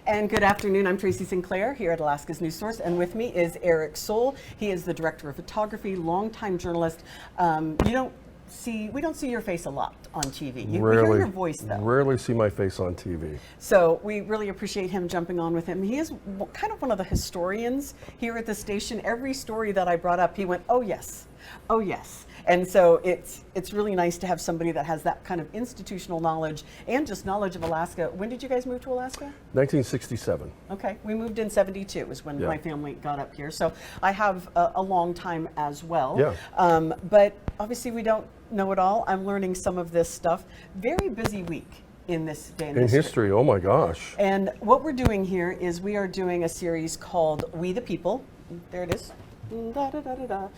And good afternoon. I'm Tracy Sinclair here at Alaska's News Source, and with me is Eric Soule. He is the director of photography, longtime journalist. We don't see your face a lot on TV. We hear your voice though. Rarely see my face on TV. So we really appreciate him jumping on with him. He is kind of one of the historians here at the station. Every story that I brought up, he went, "Oh yes, oh yes." And so it's really nice to have somebody that has that kind of institutional knowledge and just knowledge of Alaska. When did you guys move to Alaska? 1967. Okay, we moved in 72 is when Yeah. my family got up here. So I have a long time as well. Yeah. But obviously we don't know it all. I'm learning some of this stuff. Very busy week in this day in In history, oh my gosh. And what we're doing here is we are doing a series called We the People. There it is. Da, da, da, da, da.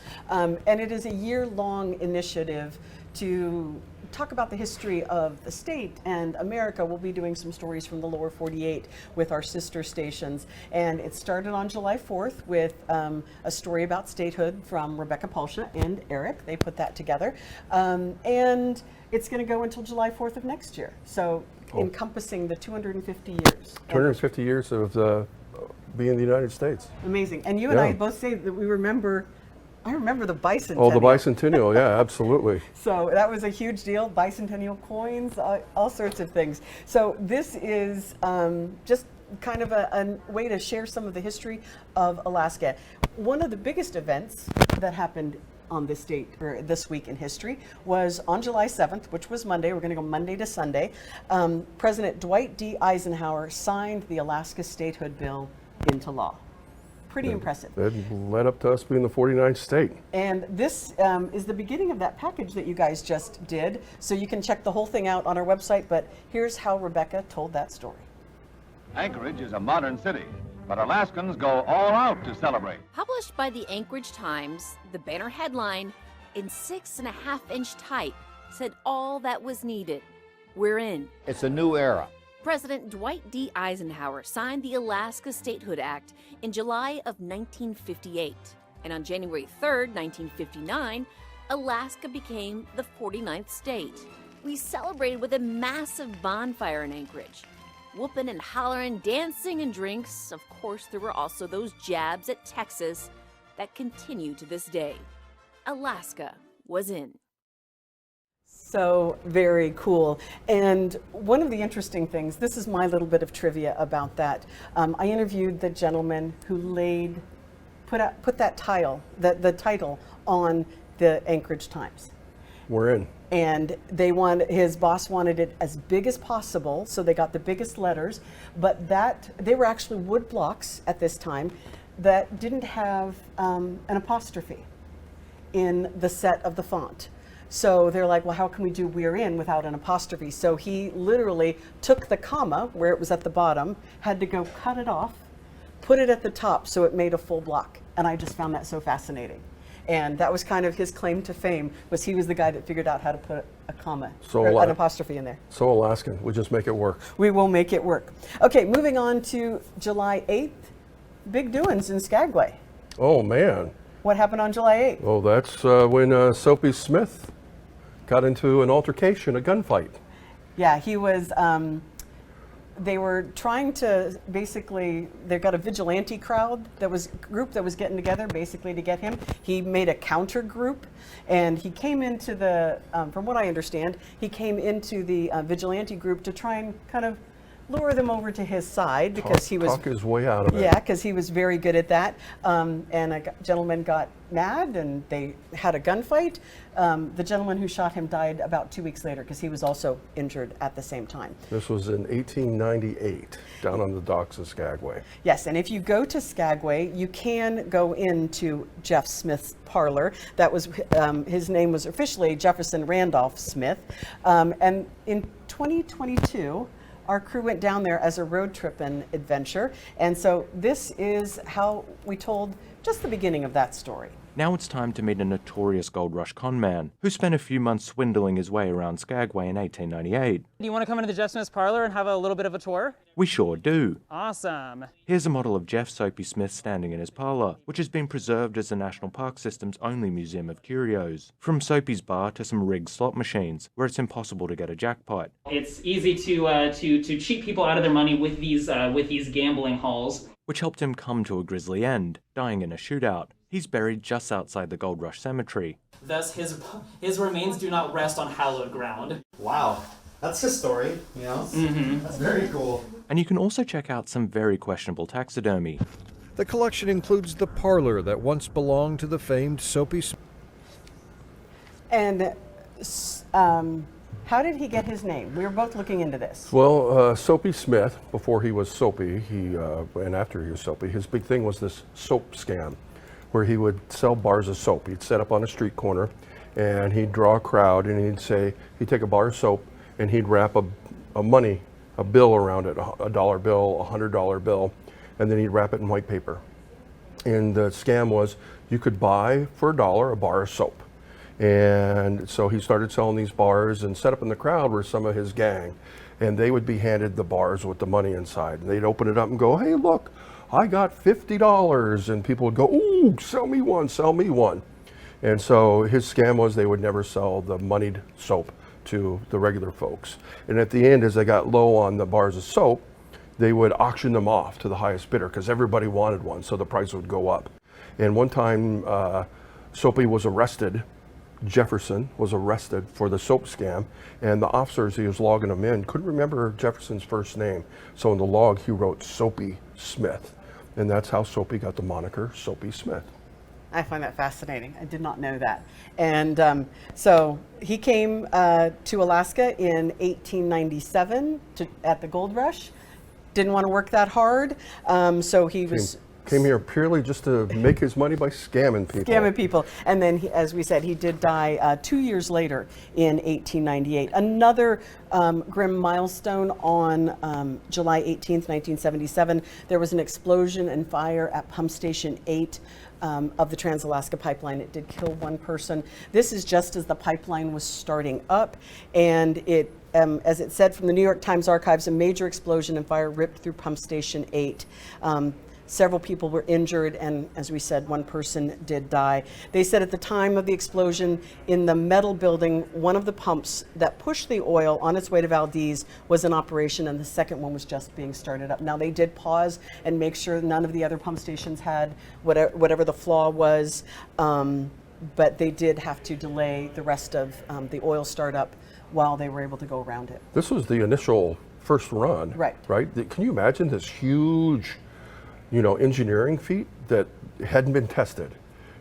And it is a year-long initiative to talk about the history of the state and America. We'll be doing some stories from the lower 48 with our sister stations. And it started on July 4th with a story about statehood from Rebecca Palsha and Eric. They put that together. And it's going to go until July 4th of next year. So encompassing the 250 years. 250 years of being in the United States. Amazing. And you and I both say that we remember, I remember the bicentennial. Oh, the bicentennial, yeah, absolutely. So that was a huge deal. Bicentennial coins, all sorts of things. So this is just kind of a way to share some of the history of Alaska. One of the biggest events that happened on this date, or this week in history, was on July 7th, which was Monday. We're going to go Monday to Sunday. President Dwight D. Eisenhower signed the Alaska Statehood Bill into law. Pretty impressive. It led up to us being the 49th state. And this is the beginning of that package that you guys just did. So you can check the whole thing out on our website, but here's how Rebecca told that story. Anchorage is a modern city, but Alaskans go all out to celebrate. Published by the Anchorage Times, the banner headline, in 6.5-inch type, said all that was needed. We're in. It's a new era. President Dwight D. Eisenhower signed the Alaska Statehood Act in July of 1958. And on January 3rd, 1959, Alaska became the 49th state. We celebrated with a massive bonfire in Anchorage. Whooping and hollering, dancing and drinks. Of course, there were also those jabs at Texas that continue to this day. Alaska was in. So very cool. And one of the interesting things, this is my little bit of trivia about that. I interviewed the gentleman who put that the title on the Anchorage Times. We're in. And his boss wanted it as big as possible, so they got the biggest letters, but they were actually wood blocks at this time that didn't have an apostrophe in the set of the font. So they're like, well, how can we do "we're in" without an apostrophe? So he literally took the comma where it was at the bottom, had to go cut it off, put it at the top so it made a full block. And I just found that so fascinating. And that was kind of his claim to fame, was he was the guy that figured out how to put a comma, or an apostrophe in there. So Alaskan, we just make it work. We will make it work. Okay, moving on to July 8th, big doings in Skagway. Oh man. What happened on July 8th? Oh, that's when Soapy Smith got into an altercation, a gunfight. Yeah, he was, they were trying to they got a vigilante group that was getting together basically to get him. He made a counter group, and he came into from what I understand, he came into the vigilante group to try and kind of lure them over to his side because he was talk his way out of it. Yeah, because he was very good at that. And a gentleman got mad, and they had a gunfight. The gentleman who shot him died about 2 weeks later because he was also injured at the same time. This was in 1898, down on the docks of Skagway. Yes, and if you go to Skagway, you can go into Jeff Smith's parlor. That was his name was officially Jefferson Randolph Smith. And in 2022. Our crew went down there as a road trip and adventure. And so this is how we told just the beginning of that story. Now it's time to meet a notorious gold rush con man who spent a few months swindling his way around Skagway in 1898. Do you want to come into the Jeff Smith's parlor and have a little bit of a tour? We sure do. Awesome. Here's a model of Jeff Soapy Smith standing in his parlor, which has been preserved as the National Park System's only museum of curios. From Soapy's bar to some rigged slot machines, where it's impossible to get a jackpot. It's easy to cheat people out of their money with these gambling halls. Which helped him come to a grisly end, dying in a shootout. He's buried just outside the Gold Rush Cemetery. Thus, his remains do not rest on hallowed ground. Wow, that's his story, you know? That's very cool. And you can also check out some very questionable taxidermy. The collection includes the parlor that once belonged to the famed Soapy Smith. And how did he get his name? We were both looking into this. Well, Soapy Smith, before he was Soapy, and after he was Soapy, his big thing was this soap scam, where he would sell bars of soap. He'd set up on a street corner, and he'd draw a crowd, and he'd take a bar of soap, and he'd wrap a bill around it, a dollar bill, $100 bill, and then he'd wrap it in white paper. And the scam was, you could buy for $1 a bar of soap. And so he started selling these bars, and set up in the crowd were some of his gang. And they would be handed the bars with the money inside. And they'd open it up and go, hey, look, I got $50. And people would go, ooh, sell me one, sell me one. And so his scam was they would never sell the moneyed soap to the regular folks. And at the end, as they got low on the bars of soap, they would auction them off to the highest bidder because everybody wanted one, so the price would go up. And one time, Soapy was arrested. Jefferson was arrested for the soap scam, and the officers, he was logging them in, couldn't remember Jefferson's first name. So in the log, he wrote Soapy Smith. And that's how Soapy got the moniker Soapy Smith. I find that fascinating. I did not know that. And so he came to Alaska in 1897 at the gold rush. Didn't want to work that hard. So he Came here purely just to make his money by scamming people. And then, as we said, he did die 2 years later in 1898. Another grim milestone on July 18th, 1977, there was an explosion and fire at Pump Station 8 of the Trans-Alaska Pipeline. It did kill one person. This is just as the pipeline was starting up, and it, as it said from the New York Times archives, a major explosion and fire ripped through Pump Station 8. Several people were injured, and as we said, one person did die. They said at the time of the explosion in the metal building, one of the pumps that pushed the oil on its way to Valdez was in operation, and the second one was just being started up. Now, they did pause and make sure none of the other pump stations had whatever the flaw was, but they did have to delay the rest of the oil startup while they were able to go around it. This was the initial first run, right? Can you imagine this huge, engineering feat that hadn't been tested,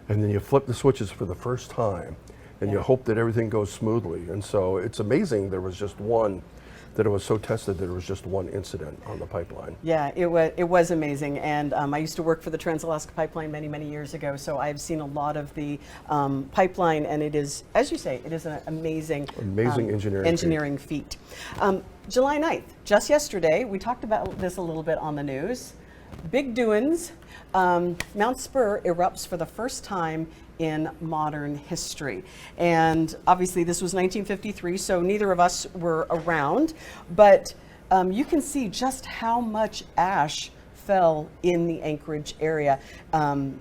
and then you flip the switches for the first time, and you hope that everything goes smoothly. And so it's amazing there was just one, that it was so tested that there was just one incident on the pipeline. Yeah, it was amazing. And I used to work for the Trans-Alaska Pipeline many, many years ago, so I've seen a lot of the pipeline, and it is, as you say, it is an amazing engineering feat. July 9th, just yesterday, we talked about this a little bit on the news. Big doings. Mount Spur erupts for the first time in modern history. And obviously this was 1953, so neither of us were around, but you can see just how much ash fell in the Anchorage area. And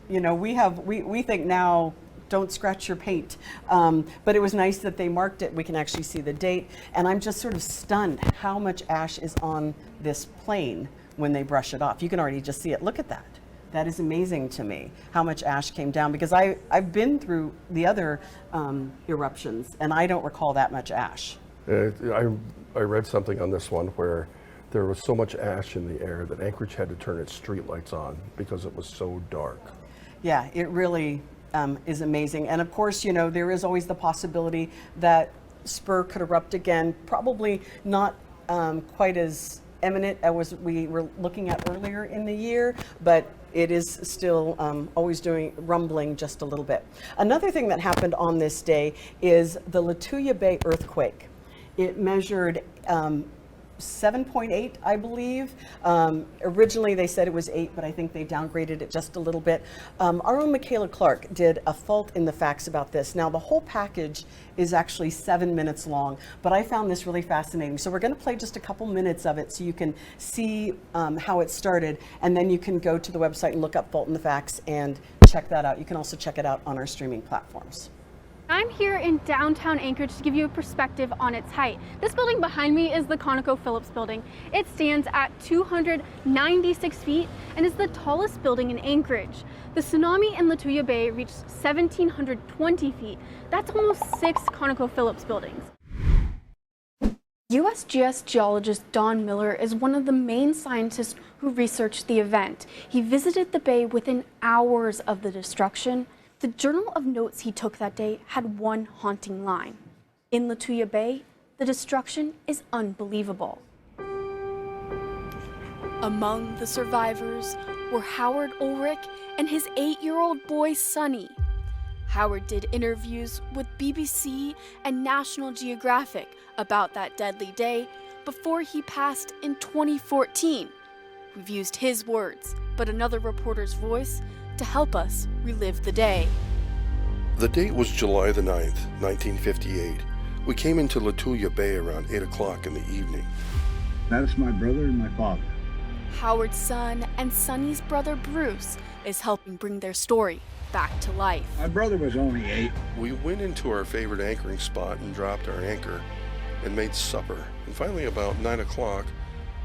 we think now, don't scratch your paint. But it was nice that they marked it. We can actually see the date. And I'm just sort of stunned how much ash is on this plane when they brush it off. You can already just see it. Look at that. That is amazing to me, how much ash came down, because I've been through the other eruptions, and I don't recall that much ash. I read something on this one where there was so much ash in the air that Anchorage had to turn its street lights on because it was so dark. Yeah, it really is amazing. And of course, there is always the possibility that Spur could erupt again, probably not quite as eminent as we were looking at earlier in the year, but it is still always rumbling just a little bit. Another thing that happened on this day is the Lituya Bay earthquake. It measured 7.8, I believe. Originally they said it was 8, but I think they downgraded it just a little bit. Our own Michaela Clark did a fault in the facts about this. Now the whole package is actually 7 minutes long, but I found this really fascinating. So we're going to play just a couple minutes of it so you can see how it started, and then you can go to the website and look up Fault in the Facts and check that out. You can also check it out on our streaming platforms. I'm here in downtown Anchorage to give you a perspective on its height. This building behind me is the ConocoPhillips building. It stands at 296 feet and is the tallest building in Anchorage. The tsunami in Lituya Bay reached 1,720 feet. That's almost 6 ConocoPhillips buildings. USGS geologist Don Miller is one of the main scientists who researched the event. He visited the bay within hours of the destruction. The journal of notes he took that day had one haunting line. In Lituya Bay, the destruction is unbelievable. Among the survivors were Howard Ulrich and his 8-year-old boy, Sonny. Howard did interviews with BBC and National Geographic about that deadly day before he passed in 2014. We've used his words, but another reporter's voice to help us relive the day. The date was July the 9th, 1958. We came into Lituya Bay around 8 o'clock in the evening. That's my brother and my father. Howard's son and Sonny's brother Bruce is helping bring their story back to life. My brother was only 8. We went into our favorite anchoring spot and dropped our anchor and made supper. And finally, about 9 o'clock,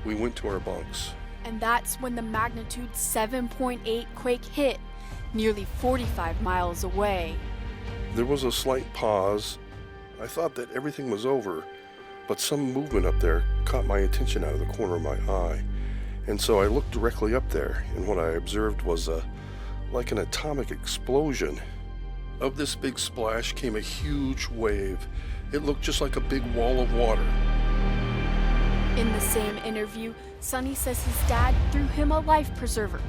we went to our bunks. And that's when the magnitude 7.8 quake hit, nearly 45 miles away. There was a slight pause. I thought that everything was over, but some movement up there caught my attention out of the corner of my eye. And so I looked directly up there, and what I observed was like an atomic explosion. Of this big splash came a huge wave. It looked just like a big wall of water. In the same interview, Sonny says his dad threw him a life preserver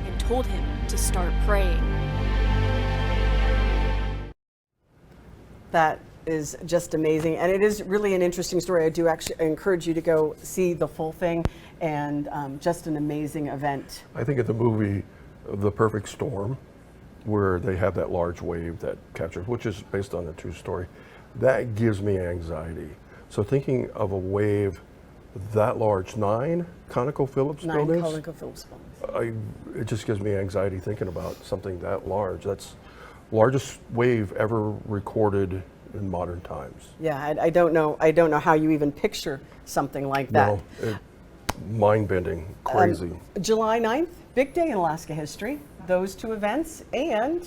and told him to start praying. That is just amazing, and it is really an interesting story. I do actually encourage you to go see the full thing, and just an amazing event. I think of the movie The Perfect Storm, where they have that large wave that captures, which is based on a true story. That gives me anxiety. So thinking of a wave that large, 9 ConocoPhillips 9 buildings, ConocoPhillips buildings. it just gives me anxiety thinking about something that large. That's largest wave ever recorded in modern times. Yeah, I don't know how you even picture something like that. No, mind-bending, crazy. July 9th, big day in Alaska history. Those 2 events, and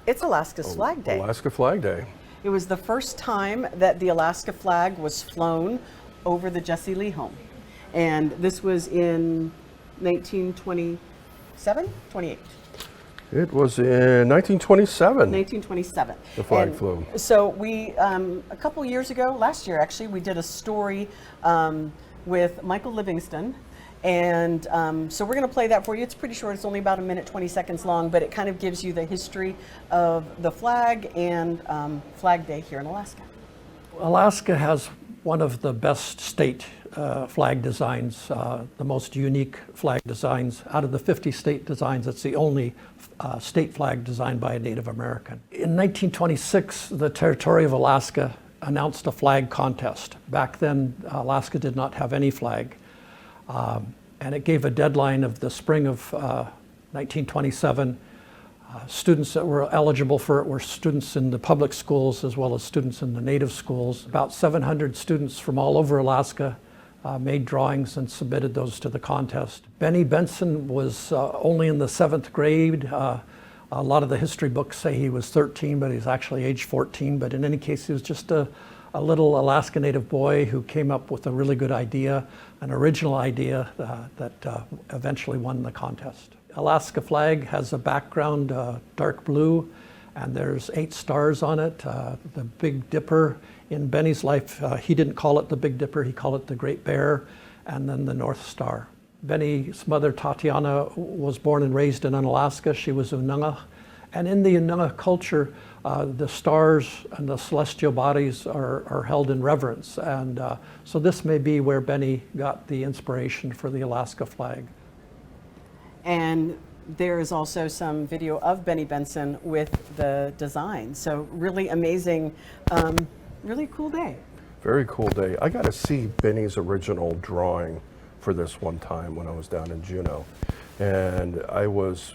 it's Alaska's Flag Day. Alaska Flag Day. It was the first time that the Alaska flag was flown over the Jesse Lee home. And this was in 1927, 28. It was in 1927. 1927. The flag flew. So we, a couple years ago, last year actually, we did a story with Michael Livingston. And so we're going to play that for you. It's pretty short. It's only about 1 minute, 20 seconds long, but it kind of gives you the history of the flag and Flag Day here in Alaska. Alaska has one of the best state flag designs, the most unique flag designs. Out of the 50 state designs, it's the only state flag designed by a Native American. In 1926, the Territory of Alaska announced a flag contest. Back then, Alaska did not have any flag. And it gave a deadline of the spring of 1927. Students that were eligible for it were students in the public schools as well as students in the native schools. About 700 students from all over Alaska made drawings and submitted those to the contest. Benny Benson was only in the 7th grade. A lot of the history books say he was 13, but he's actually age 14. But in any case, he was just a little Alaska Native boy who came up with a really good idea, an original idea that eventually won the contest. Alaska flag has a background dark blue, and there's 8 stars on it. The Big Dipper, in Benny's life, he didn't call it the Big Dipper, he called it the Great Bear, and then the North Star. Benny's mother, Tatiana, was born and raised in Unalaska. She was Ununga, And in the Innuit culture, the stars and the celestial bodies are held in reverence. And so this may be where Benny got the inspiration for the Alaska flag. And there is also some video of Benny Benson with the design. So really amazing, really cool day. Very cool day. I got to see Benny's original drawing for this one time when I was down in Juneau. And I was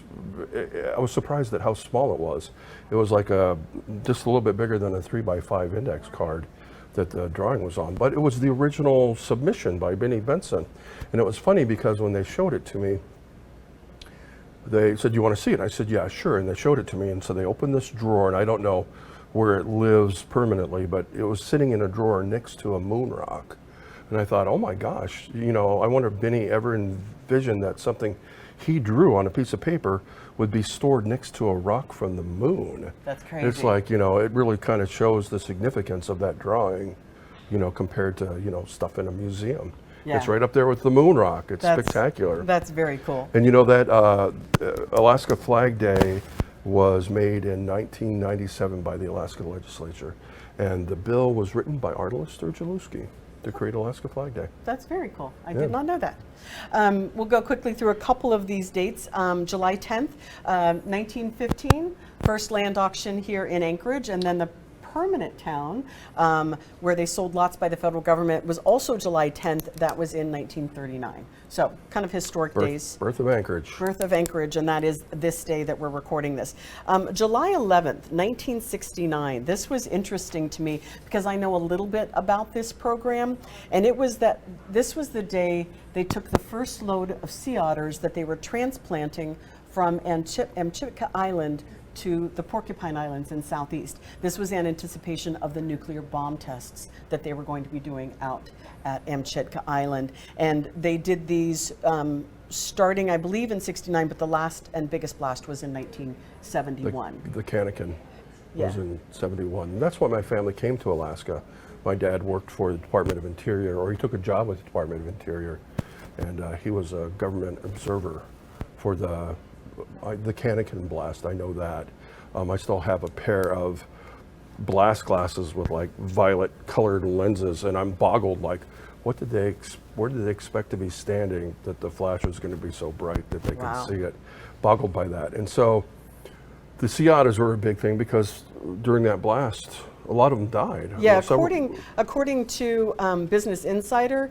surprised at how small it was. It was like just a little bit bigger than a 3x5 index card that the drawing was on. But it was the original submission by Benny Benson. And it was funny because when they showed it to me, they said, "You want to see it?" I said, "Yeah, sure." And they showed it to me. And so they opened this drawer, and I don't know where it lives permanently, but it was sitting in a drawer next to a moon rock. And I thought, oh my gosh, you know, I wonder if Benny ever envisioned that something he drew on a piece of paper would be stored next to a rock from the moon. That's crazy. It's like, you know, it really kind of shows the significance of that drawing, you know, compared to, you know, stuff in a museum. Yeah. It's right up there with the moon rock. It's spectacular. That's very cool. And you know that Alaska Flag Day was made in 1997 by the Alaska legislature. And the bill was written by Ardalus Sturgeluski to create Alaska Flag Day. That's very cool. I did not know that. We'll go quickly through a couple of these dates. July 10th, 1915, first land auction here in Anchorage, and then the permanent town where they sold lots by the federal government was also July 10th. That was in 1939. So kind of historic days. Birth of Anchorage. Birth of Anchorage, and that is this day that we're recording this. July 11th, 1969. This was interesting to me because I know a little bit about this program, and it was that this was the day they took the first load of sea otters that they were transplanting from Amchitka Island to the Porcupine Islands in Southeast. This was in anticipation of the nuclear bomb tests that they were going to be doing out at Amchitka Island. And they did these starting, I believe, in '69, but the last and biggest blast was in 1971. The Canakin was in '71. And that's why my family came to Alaska. My dad worked for the Department of Interior, or he took a job with the Department of Interior, and he was a government observer for the Canakin blast. I know that. I still have a pair of blast glasses with like violet colored lenses, and I'm boggled, like, where did they expect to be standing that the flash was going to be so bright that they could see it? Boggled by that. And so the sea otters were a big thing because during that blast, a lot of them died. Yeah, according to Business Insider,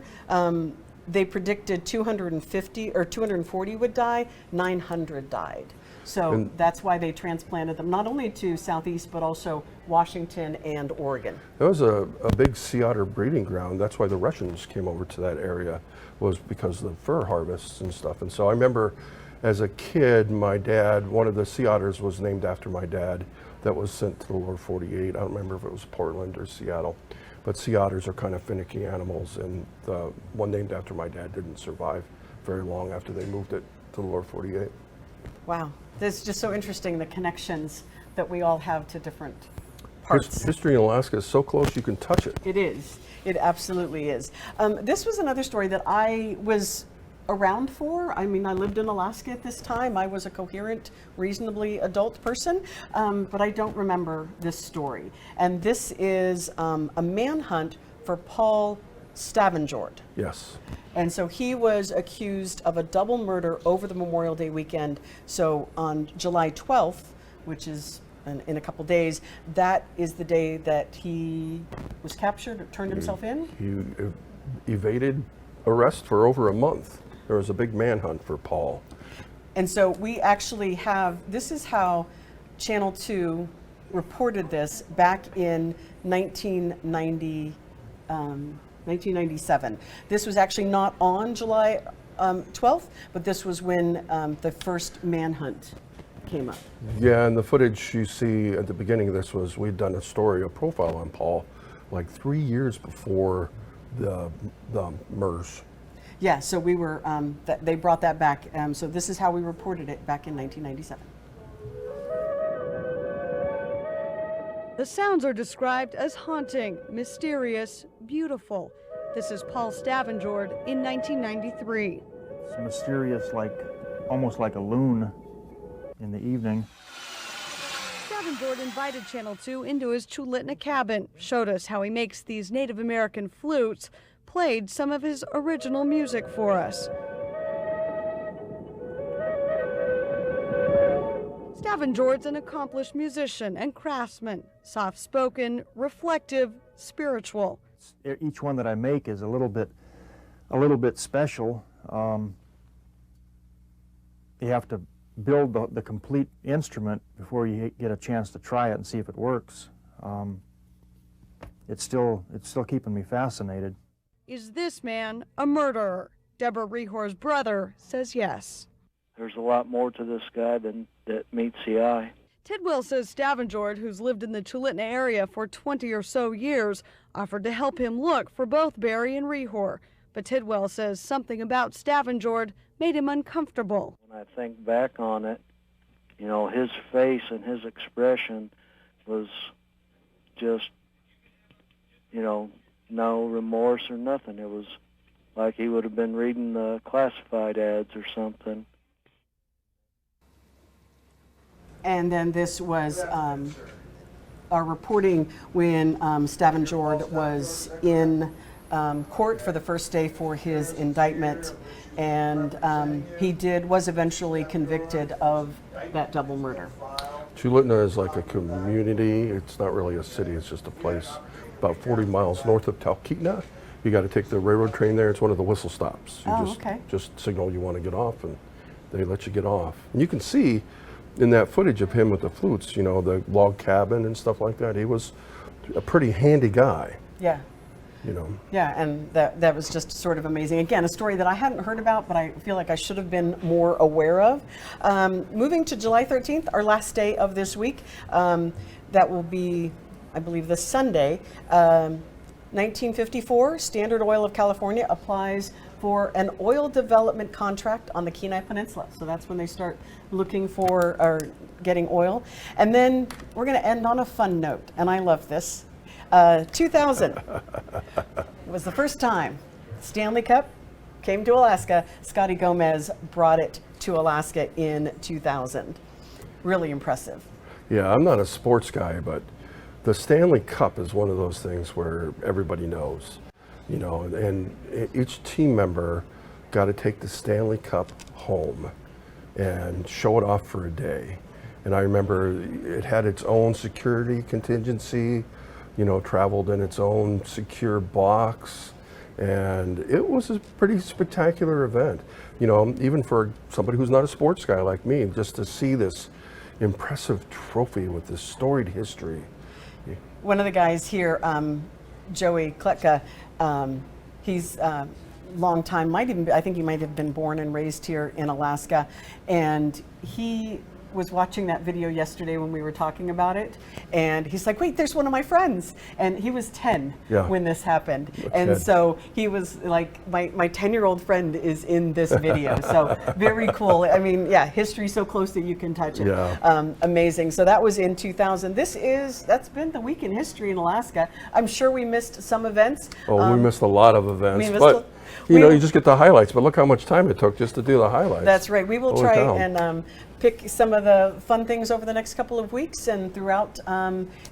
they predicted 250 or 240 would die, 900 died. So that's why they transplanted them not only to Southeast, but also Washington and Oregon. There was a big sea otter breeding ground. That's why the Russians came over to that area, was because of the fur harvests and stuff. And so I remember as a kid, my dad, one of the sea otters was named after my dad that was sent to the lower 48. I don't remember if it was Portland or Seattle. But sea otters are kind of finicky animals, and the one named after my dad didn't survive very long after they moved it to the lower 48. Wow, this is just so interesting, the connections that we all have to different parts. History in Alaska is so close you can touch it. It is. It absolutely is. This was another story that I was around for. I mean, I lived in Alaska at this time. I was a coherent, reasonably adult person, but I don't remember this story. And this is a manhunt for Paul Stavengord. Yes. And so he was accused of a double murder over the Memorial Day weekend. So on July 12th, which is in a couple days, that is the day that he was captured, or turned himself in? He evaded arrest for over a month. There was a big manhunt for Paul. And so we actually have, this is how Channel 2 reported this back in 1997. This was actually not on July 12th, but this was when the first manhunt came up. Yeah, and the footage you see at the beginning of this was, we'd done a profile on Paul, like 3 years before the MERS. Yeah, so we were, they brought that back. So this is how we reported it back in 1997. The sounds are described as haunting, mysterious, beautiful. This is Paul Stavengord in 1993. It's mysterious, almost like a loon in the evening. Stavanger invited Channel 2 into his Chulitna cabin, showed us how he makes these Native American flutes, played some of his original music for us. Stavanger's an accomplished musician and craftsman, soft-spoken, reflective, spiritual. Each one that I make is a little bit special. You have to build the complete instrument before you get a chance to try it and see if it works. It's still keeping me fascinated. Is this man a murderer? Deborah Rehor's brother says yes. There's a lot more to this guy than that meets the eye. Tidwell says Stavanger, who's lived in the Chulitna area for 20 or so years, offered to help him look for both Barry and Rehor. But Tidwell says something about Stavanger made him uncomfortable. When I think back on it, you know, his face and his expression was just, you know, no remorse or nothing. It was like he would have been reading the classified ads or something. And then this was our reporting when Stavanger was in court for the first day for his indictment, and he was eventually convicted of that double murder. Chulitna is like a community. It's not really a city, it's just a place about 40 miles north of Talkeetna. You got to take the railroad train there. It's one of the whistle stops. You just signal you want to get off, and they let you get off. And you can see in that footage of him with the flutes, you know, the log cabin and stuff like that, he was a pretty handy guy. Yeah. You know. Yeah, and that was just sort of amazing. Again, a story that I hadn't heard about, but I feel like I should have been more aware of. Moving to July 13th, our last day of this week, that will be, I believe, this Sunday. 1954, Standard Oil of California applies for an oil development contract on the Kenai Peninsula. So that's when they start looking for or getting oil. And then we're going to end on a fun note, and I love this. 2000 was the first time Stanley Cup came to Alaska. Scotty Gomez brought it to Alaska in 2000. Really impressive. Yeah, I'm not a sports guy, but the Stanley Cup is one of those things where everybody knows, you know, and each team member got to take the Stanley Cup home and show it off for a day. And I remember it had its own security contingency, you know, traveled in its own secure box, and it was a pretty spectacular event. You know, even for somebody who's not a sports guy like me, just to see this impressive trophy with this storied history. One of the guys here, Joey Kletka, he's long time, I think he might have been born and raised here in Alaska, and he was watching that video yesterday when we were talking about it, and he's like, wait, there's one of my friends, and he was 10 when this happened, and so he was like, my 10-year-old friend is in this video. So very cool. I mean, yeah, history so close that you can touch it. Yeah. Amazing. So that was in 2000. That's been the week in history in Alaska. I'm sure we missed some events. Oh, we missed a lot of events, but you know, you just get the highlights, but look how much time it took just to do the highlights. That's right. We will try and pick some of the fun things over the next couple of weeks and throughout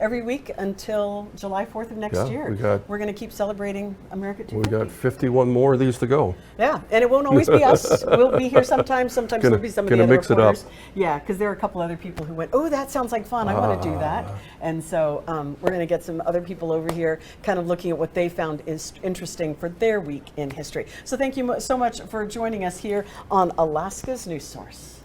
every week until July 4th of next year. We're going to keep celebrating America 250. We got 51 more of these to go. Yeah, and it won't always be us. We'll be here sometimes. Sometimes it'll be some of the other mix reporters. It up. Yeah, because there are a couple other people who went, oh, that sounds like fun. I want to do that. And so we're going to get some other people over here kind of looking at what they found is interesting for their week in history. So thank you so much for joining us here on Alaska's News Source.